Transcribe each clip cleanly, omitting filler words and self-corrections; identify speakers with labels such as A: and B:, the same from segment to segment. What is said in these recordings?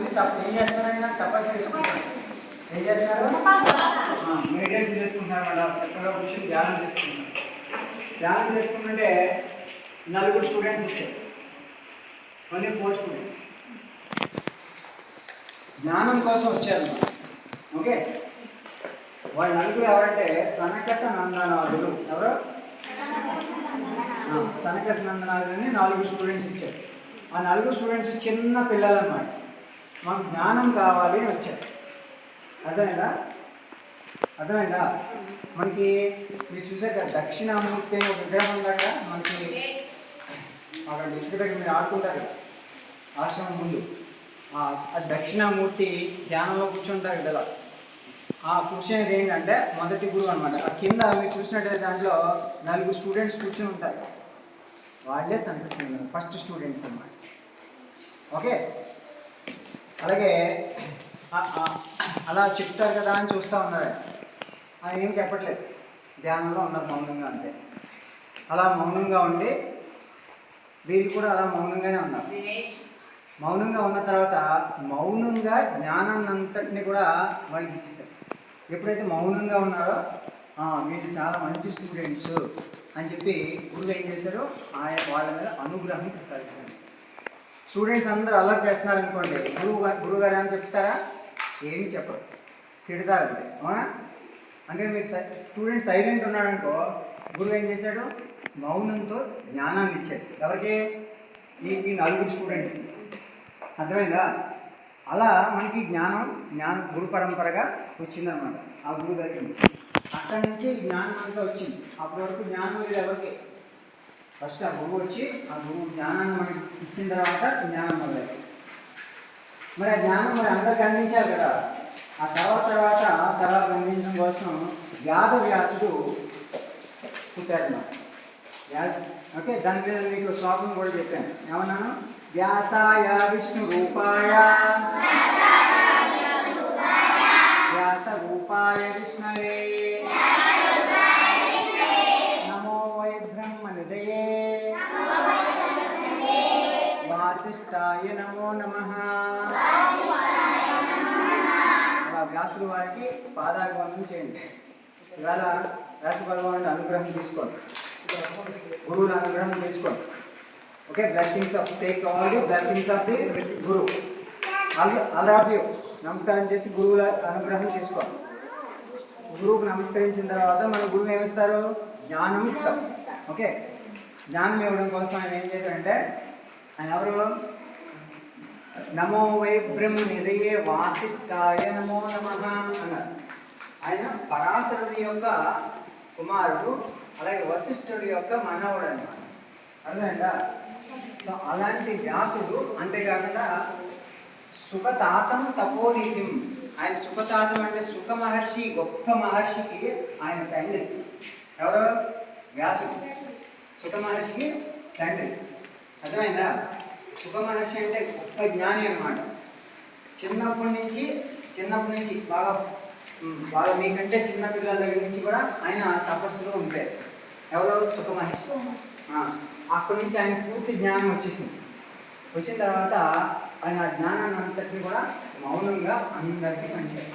A: ఏం చేస్తున్నారైనా తపస్సు చేసుకుంటారు. ఏం చేస్తున్నారు? మెడిటేషన్ చేసుకుంటున్నారు అన్నమాట. చక్కగా కూర్చొని ధ్యానం చేసుకుంటున్నారు. ధ్యానం చేసుకుంటుంటే నలుగురు స్టూడెంట్స్ వచ్చారు. ఓన్లీ 4 స్టూడెంట్స్ జ్ఞానం కోసం వచ్చారు. ఓకే, వాళ్ళ నలుగురు ఎవరంటే సనకస నందనాథులు. ఎవరు? సనకస నందనాథులు అని 4 స్టూడెంట్స్ ఇచ్చారు. ఆ 4 స్టూడెంట్స్ చిన్న పిల్లలు అన్నమాట. మాకు జ్ఞానం కావాలి అని వచ్చారు. అర్థమైందా? అర్థమైందా? మనకి మీరు చూసాక దక్షిణామూర్తి అనే ఒక విగ్రహం ఉందాక మనకి అక్కడ ఇసుక దగ్గర మీరు ఆడుకుంటారు కదా ఆశ్రమం ముందు. ఆ దక్షిణామూర్తి ధ్యానంలో కూర్చుంటారు కదా. ఆ కూర్చునేది ఏంటంటే మొదటి గురువు అనమాట. ఆ కింద మీరు చూసినట్టయితే దాంట్లో 4 స్టూడెంట్స్ కూర్చొని ఉంటారు. వాళ్ళే సన్నిపిస్తుంది ఫస్ట్ స్టూడెంట్స్ అన్నమాట. ఓకే, అలాగే అలా చెప్తారు కదా అని చూస్తూ ఉన్నారు. ఆయన ఏం చెప్పట్లేదు, ధ్యానంలో ఉన్నారు మౌనంగా. అంతే, అలా మౌనంగా ఉండి వీళ్ళు కూడా అలా మౌనంగానే ఉన్నారు. మౌనంగా ఉన్న తర్వాత మౌనంగా జ్ఞానాన్ని అంతటిని కూడా వాళ్ళకి ఇచ్చేసారు. ఎప్పుడైతే మౌనంగా ఉన్నారో వీళ్ళు చాలా మంచి స్టూడెంట్స్ అని చెప్పి గురువు ఏం చేశారు, వాళ్ళ మీద అనుగ్రహం ప్రసాదించారు. స్టూడెంట్స్ అందరూ అల్లరి చేస్తున్నారు అనుకోండి, గురువు గారు అని చెప్తారా? ఏమి చెప్పరు, తిడతారంటే. అవునా? అంటే మీరు స్టూడెంట్ సైలెంట్ ఉన్నాడనుకో, గురువు ఏం చేశాడు, మౌనంతో జ్ఞానాన్ని ఇచ్చాడు. ఎవరికి? ఈ 4 స్టూడెంట్స్. అర్థమైందా? అలా మనకి జ్ఞానం గురు పరంపరగా వచ్చిందనమాట. ఆ గురువు దగ్గర నుంచి అక్కడి నుంచి జ్ఞానం అంతా వచ్చింది. అప్పటి వరకు జ్ఞానం లేదు ఎవరికి. ఫస్ట్ ఆ గురువు వచ్చి ఆ గురువు జ్ఞానాన్ని మనకి ఇచ్చిన తర్వాత జ్ఞానం మొదలైంది. మరి ఆ జ్ఞానం మరి అందరికి అందించాలి కదా. ఆ తర్వాత అందించడం కోసం వ్యాసుడు పుట్టారన్నమాట. ఓకే, దాని మీద మీకు శ్లోకం కూడా చెప్పాను. ఏమన్నాను? వ్యాసాయ విష్ణు రూపాయ వ్యాస రూపాయ విష్ణవే నమో వై బ్రహ్మ నిధయే వాసిష్ఠాయ నమో నమః. అలా వ్యాసుల వారికి పాదాభివందనం చేయండి. ఇవాళ వ్యాస భగవానుడి అనుగ్రహం తీసుకోండి, గురువుల అనుగ్రహం తీసుకోండి. Okay, blessings of take all the blessings of the Guru. All of you నమస్కారం చేసి గురువుల అనుగ్రహం తీసుకోండి. గురువుకు నమస్కరించిన తర్వాత మన గురువు ఏమిస్తారు? జ్ఞానం ఇస్తాం. ఓకే, జ్ఞానం ఇవ్వడం కోసం ఆయన ఏం చేశారంటే, ఆయన ఎవరు? నమో వై బ్రహ్మ నిధయే వాసిష్ఠాయ నమో నమః అన్నారు. ఆయన పరాశరుడి యొక్క కుమారుడు, అలాగే వశిష్ఠుడి యొక్క మనవుడు అన్నమాట. అర్థమైందా? సో అలాంటి వ్యాసుడు, అంతేకాకుండా సుఖతాతం తపోనీతిం. ఆయన సుఖతాతం అంటే సుఖ మహర్షి, గొప్ప మహర్షికి ఆయన తండ్రి. ఎవరు? వ్యాసుడు. సుఖ మహర్షికి తండ్రి. అర్థమైందా? సుఖ మహర్షి అంటే గొప్ప జ్ఞాని అన్నమాట. చిన్నప్పటి నుంచి బాగా మీకంటే చిన్న పిల్లల దగ్గర నుంచి కూడా ఆయన తపస్సులో ఉంటారు. ఎవరు? సుఖ మహర్షి. అక్కడి నుంచి ఆయన పూర్తి జ్ఞానం వచ్చేసింది. వచ్చిన తర్వాత ఆయన ఆ జ్ఞానాన్ని అంతటిని కూడా మౌనంగా అందరికీ పంచారు.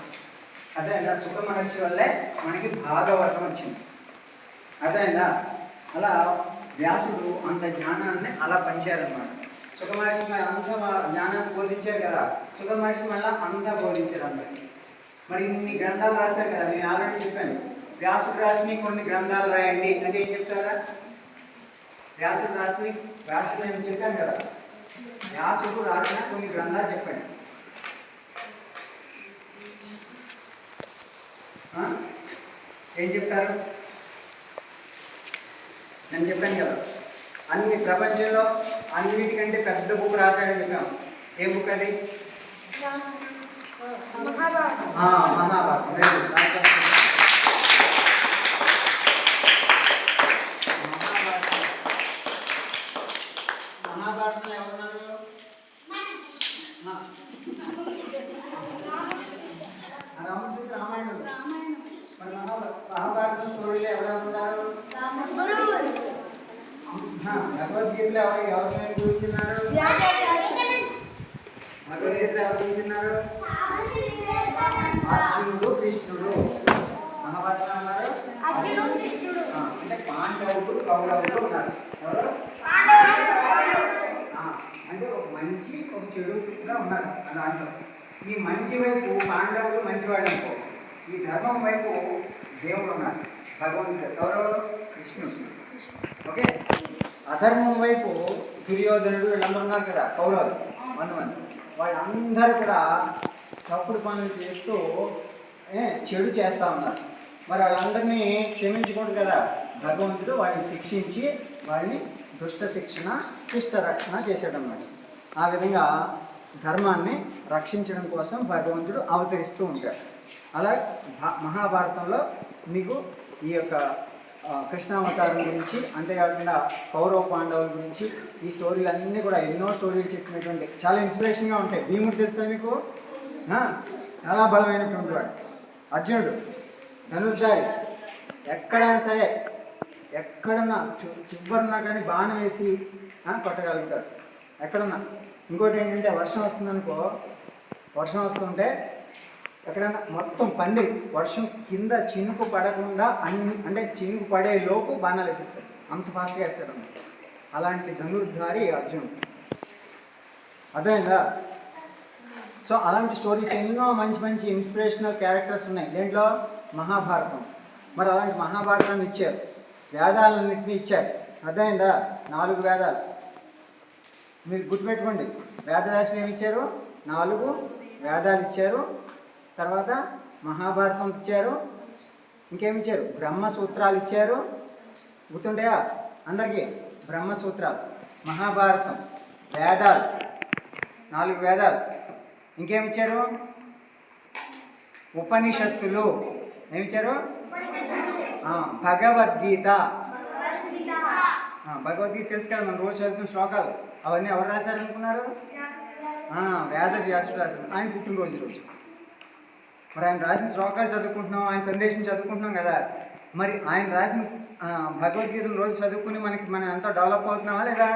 A: అర్థమైందా? సుఖ మహర్షి వల్లే మనకి భాగవతం వచ్చింది. అర్థమైందా? అలా వ్యాసుడు అంత జ్ఞానాన్ని అలా పంచారన్నమాట. సుఖ మహర్షి మరి అంత జ్ఞానాన్ని బోధించారు కదా, సుఖ మహర్షి మళ్ళీ అంతా బోధించారు అందరికి. మరి ఇన్ని గ్రంథాలు రాశారు కదా, నేను ఆల్రెడీ చెప్పాను. వ్యాసుడు రాసిన కొన్ని గ్రంథాలు రాయండి అంటే ఏం చెప్తారా? వ్యాసుడు నేను చెప్పాను కదా, వ్యాసుడు రాసిన కొన్ని గ్రంథాలు చెప్పండి. ఏం చెప్తారు? నేను చెప్పాను కదా, అన్ని ప్రపంచంలో అన్నిటికంటే పెద్ద బుక్ రాశాడని చెప్పాము. ఏ బుక్ అది? మహాభారతం. మహాభారతంలో ఎవరున్నారు? రామాయణం. మరి మహాభారతం స్టోరీలో ఎవరెవరున్నారు? భగవద్గీతలో ఎవరు గురించిన్నారు? భగవద్గీతలో ఎవరు గురించున్నారు? అర్జునుడు కృష్ణుడు. మహాభారతంలో ఉన్నారు అంటే పాండవులు కౌరవులు ఉన్నారు. ఎవరు? అంటే ఒక మంచి ఒక చెడు కూడా ఉన్నారు దాంట్లో. ఈ మంచి వైపు పాండవులు మంచివాళ్ళు అనుకో, ఈ ధర్మం వైపు దేవుడు ఉన్నారు, భగవంతుడు. ఎవరు? కృష్ణుడు. ఓకే. అధర్మం వైపు దుర్యోధనుడు వీళ్ళందరూ ఉన్నారు కదా, కౌరవులు 100 మంది. వాళ్ళందరూ కూడా తప్పుడు పనులు చేస్తూ చెడు చేస్తూ ఉన్నారు. మరి వాళ్ళందరినీ క్షమించకూడదు కదా, భగవంతుడు వాళ్ళని శిక్షించి వాళ్ళని దుష్ట శిక్షణ శిష్ట రక్షణ చేసేటన్నమాట. ఆ విధంగా ధర్మాన్ని రక్షించడం కోసం భగవంతుడు అవతరిస్తూ ఉంటాడు. అలా మహాభారతంలో మీకు ఈ యొక్క కృష్ణావతారం గురించి, అంతేకాకుండా కౌరవ పాండవుల గురించి ఈ స్టోరీలు అన్నీ కూడా ఎన్నో స్టోరీలు చెప్పినటువంటి చాలా ఇన్స్పిరేషన్గా ఉంటాయి. భీముడు తెలుసా మీకు? చాలా బలమైనటువంటి వాడు. అర్జునుడు ధనుర్ధారి, ఎక్కడైనా సరే ఎక్కడన్నా చివరన్నా కానీ బాణం వేసి కొట్టగలుగుతాడు ఎక్కడన్నా. ఇంకోటి ఏంటంటే వర్షం వస్తుందనుకో, వర్షం వస్తుంటే ఎక్కడైనా మొత్తం పందిరి వర్షం కింద చినుకు పడకుండా అంటే చినుకు పడే లోపు బాణాలు వేసేస్తాడు, అంత ఫాస్ట్గా వేస్తాడు అన్నమాట. అలాంటి ధనుర్ధారి అర్జునుడు. అర్థమైందా? సో అలాంటి స్టోరీస్ ఎన్నో మంచి మంచి ఇన్స్పిరేషనల్ క్యారెక్టర్స్ ఉన్నాయి దేంట్లో, మహాభారతం. మరి అలాంటి మహాభారతాన్ని ఇచ్చారు, వేదాలన్నింటినీ ఇచ్చారు. అర్థమైందా? 4 వేదాలు మీరు గుర్తుపెట్టుకోండి. వేదవ్యాసులు ఏమి ఇచ్చారు? 4 వేదాలు ఇచ్చారు. తర్వాత మహాభారతం ఇచ్చారు. ఇంకేమిచ్చారు? బ్రహ్మసూత్రాలు ఇచ్చారు. గుర్తుంటాయా అందరికీ? బ్రహ్మసూత్రాలు, మహాభారతం, వేదాలు, 4 వేదాలు. ఇంకేమిచ్చారు? ఉపనిషత్తులు. ఏమిచ్చారు? భగవద్గీత. భగవద్గీత తెలుసు కదా, మనం రోజు చదువుతున్న శ్లోకాలు. అవన్నీ ఎవరు రాశారు అనుకున్నారు? వేదవ్యాసుడు రాశారు. ఆయన పుట్టినరోజు రోజు. మరి ఆయన రాసిన శ్లోకాలు చదువుకుంటున్నాం, ఆయన సందేశం చదువుకుంటున్నాం కదా. మరి ఆయన రాసిన భగవద్గీతను రోజు చదువుకుని మనం ఎంతో డెవలప్ అవుతున్నామా లేదా?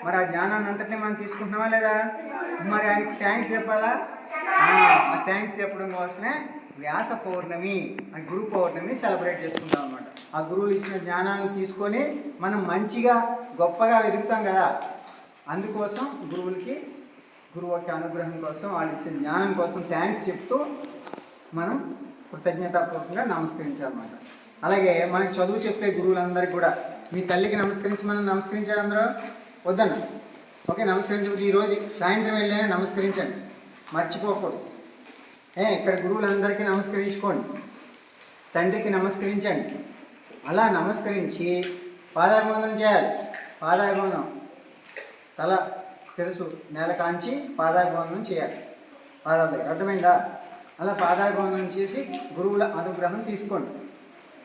A: మరి ఆ జ్ఞానాన్ని అంతటినీ మనం తీసుకుంటున్నామా లేదా? మరి ఆయనకి థ్యాంక్స్ చెప్పాలా? ఆ థ్యాంక్స్ చెప్పడం కోసమే వ్యాస పౌర్ణమి అని గురు పౌర్ణమి సెలబ్రేట్ చేసుకుంటాం అనమాట. ఆ గురువులు ఇచ్చిన జ్ఞానాన్ని తీసుకొని మనం మంచిగా గొప్పగా ఎదుగుతాం కదా. అందుకోసం గురువు యొక్క అనుగ్రహం కోసం, వాళ్ళు ఇచ్చిన జ్ఞానం కోసం థ్యాంక్స్ చెప్తూ మనం కృతజ్ఞతాపూర్వకంగా నమస్కరించాలన్నమాట. అలాగే మనకి చదువు చెప్పే గురువులందరికీ కూడా మీ తల్లికి నమస్కరించి మనం నమస్కరించారు అందరూ? వద్దన్న. ఓకే, నమస్కరించబోతు ఈరోజు సాయంత్రం వెళ్ళే నమస్కరించండి, మర్చిపోకూడదు. ఇక్కడ గురువులందరికీ నమస్కరించుకోండి, తండ్రికి నమస్కరించండి. అలా నమస్కరించి పాదాభివందనం చేయాలి. పాదాభివందనం, తల శిరస్సు నేల కాంచి పాదాభివందనం చేయాలి పాదాల దగ్గర. అర్థమైందా? అలా పాదాభివందనం చేసి గురువుల అనుగ్రహం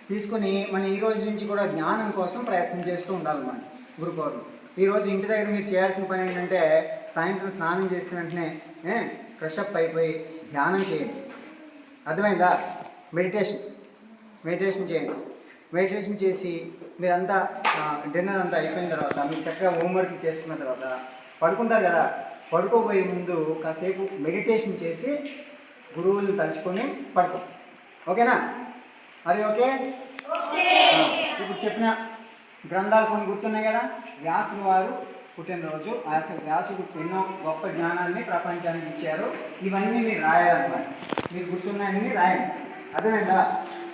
A: తీసుకొని మనం ఈ రోజు నుంచి కూడా జ్ఞానం కోసం ప్రయత్నం చేస్తూ ఉండాలన్నమాట. గురు పౌర్ణమి ఈరోజు ఇంటి దగ్గర మీరు చేయాల్సిన పని ఏంటంటే, సాయంత్రం స్నానం చేసిన వెంటనే ఫ్రెషప్ అయిపోయి ధ్యానం చేయండి. అర్థమైందా? మెడిటేషన్ చేయండి. మెడిటేషన్ చేసి మీరంతా డిన్నర్ అంతా అయిపోయిన తర్వాత మీరు చక్కగా హోంవర్క్ చేసుకున్న తర్వాత పడుకుంటారు కదా. పడుకోబోయే ముందు కాసేపు మెడిటేషన్ చేసి గురువులను తలుచుకొని పడుకో. ఓకేనా? మరి ఓకే? ఇప్పుడు చెప్పిన గ్రంథాలు కొన్ని గుర్తున్నాయి కదా. వ్యాసుడు వారు పుట్టినరోజు, వ్యాసుడు ఎన్నో గొప్ప జ్ఞానాన్ని ప్రపంచానికి ఇచ్చారు. ఇవన్నీ మీరు రాయాలన్నమాట. మీరు గుర్తున్నాయన్నీ రాయండి. అర్థమైందా?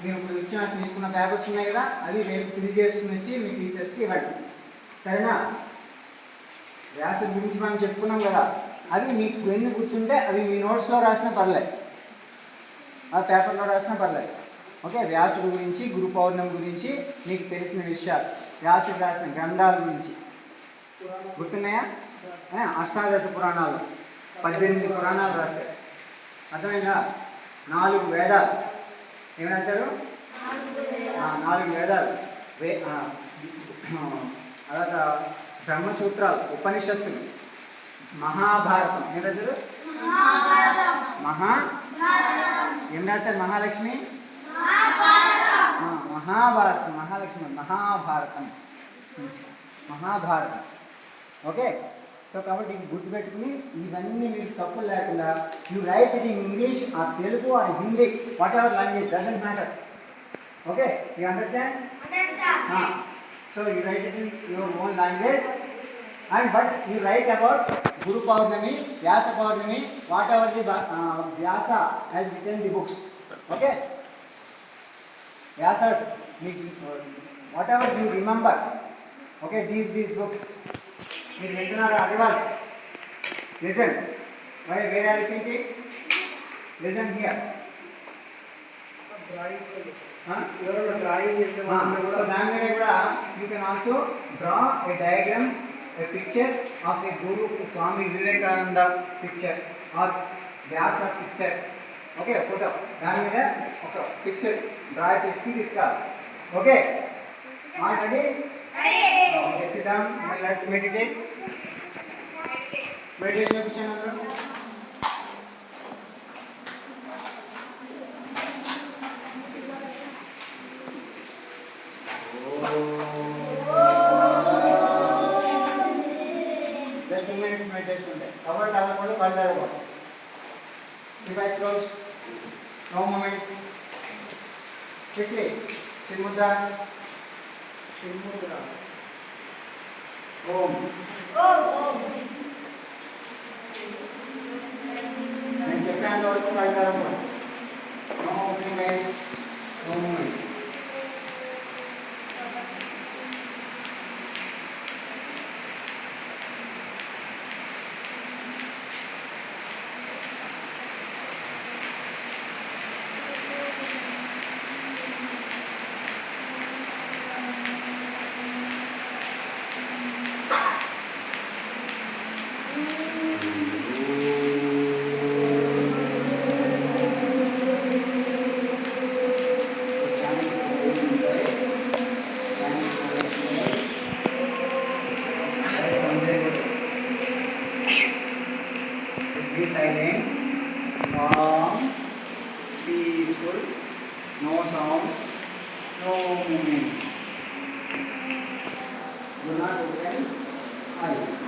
A: మీరు ఇప్పుడు తీసుకున్న పేపర్స్ ఉన్నాయి కదా, అవి రేపు ఫిల్ చేసుకుని వచ్చి మీ టీచర్స్కి ఇవ్వండి. సరేనా? వ్యాసుడి గురించి మనం చెప్పుకున్నాం కదా, అవి మీకు ఎన్ని గుర్తుంటే అవి మీ నోట్స్లో రాసినా పర్లేదు, ఆ పేపర్లో రాసినా పర్లేదు. ఓకే, వ్యాసుడు గురించి, గురు పౌర్ణమి గురించి మీకు తెలిసిన విషయాలు, వ్యాసుడు రాసిన గ్రంథాల గురించి గుర్తున్నాయా? అష్టాదశ పురాణాలు 18 పురాణాలు రాశారు. అర్థమైందా? 4 వేదాలు. ఏమి రాశారు? 4 వేదాలు. అలాగా బ్రహ్మసూత్రాలు, ఉపనిషత్తులు, మహాభారతం. ఏం రాశారు? ఏం రాశారు? మహాలక్ష్మి మహాభారతం. మహాలక్ష్మి మహాభారతం. ఓకే, సో కాబట్టి గుర్తుపెట్టుకుని ఇవన్నీ మీరు తప్పులు లేకుండా you write it in English or Telugu or Hindi whatever language doesn't matter. Okay, you understand? So you write it in your own language and but you write about Guru Paurnami, Vyasa Paurnami, whatever the Vyasa has written the books. Okay? Vyasas, whatever you remember. Okay, these books. మీరు వింటున్నారా advance? Listen. Where are you thinking? Listen here. ఎవరైనా drawing చేసే వాళ్ళు కూడా దాని మీద కూడా you can also draw a diagram, a picture of a Guru Swami Vivekananda picture or Vyasa picture. Okay, photo. దాని మీద ఒక పిక్చర్ డ్రా చేసి తీసుకోవాలి. Okay, already okay, sit down and let's meditate. Meditation కూర్చోండి. Just 2 minutes meditation ఉంటాయి. Cover అవ్వకూడదు, కళ్ళు అవ్వకూడదు. Keep eyes closed. No movements. Quickly. Chinmudra. Om. నేను చెప్పేంత వరకు కళ్ళు అవ్వకూడదు. No opening eyes. No movements. Be silent, calm, peaceful, no sounds, no movements. Do not open eyes.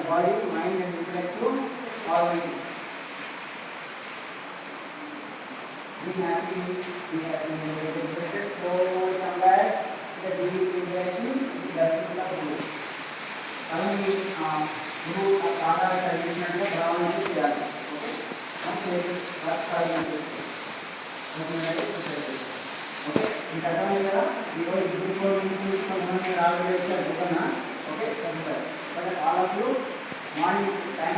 A: Body, mind and intellect to Almighty. Be happy, be happy. So somewhere the deep interaction, the lessons of Guru. అలాగే నువ్వు ఆధార్ చేసినట్టుగా భావన చేయాలి. Okay ఇంకా అర్థమైంది కదా. ఈరోజు group రాబోయే వచ్చారు ఓకేనా. Okay but all of you morning time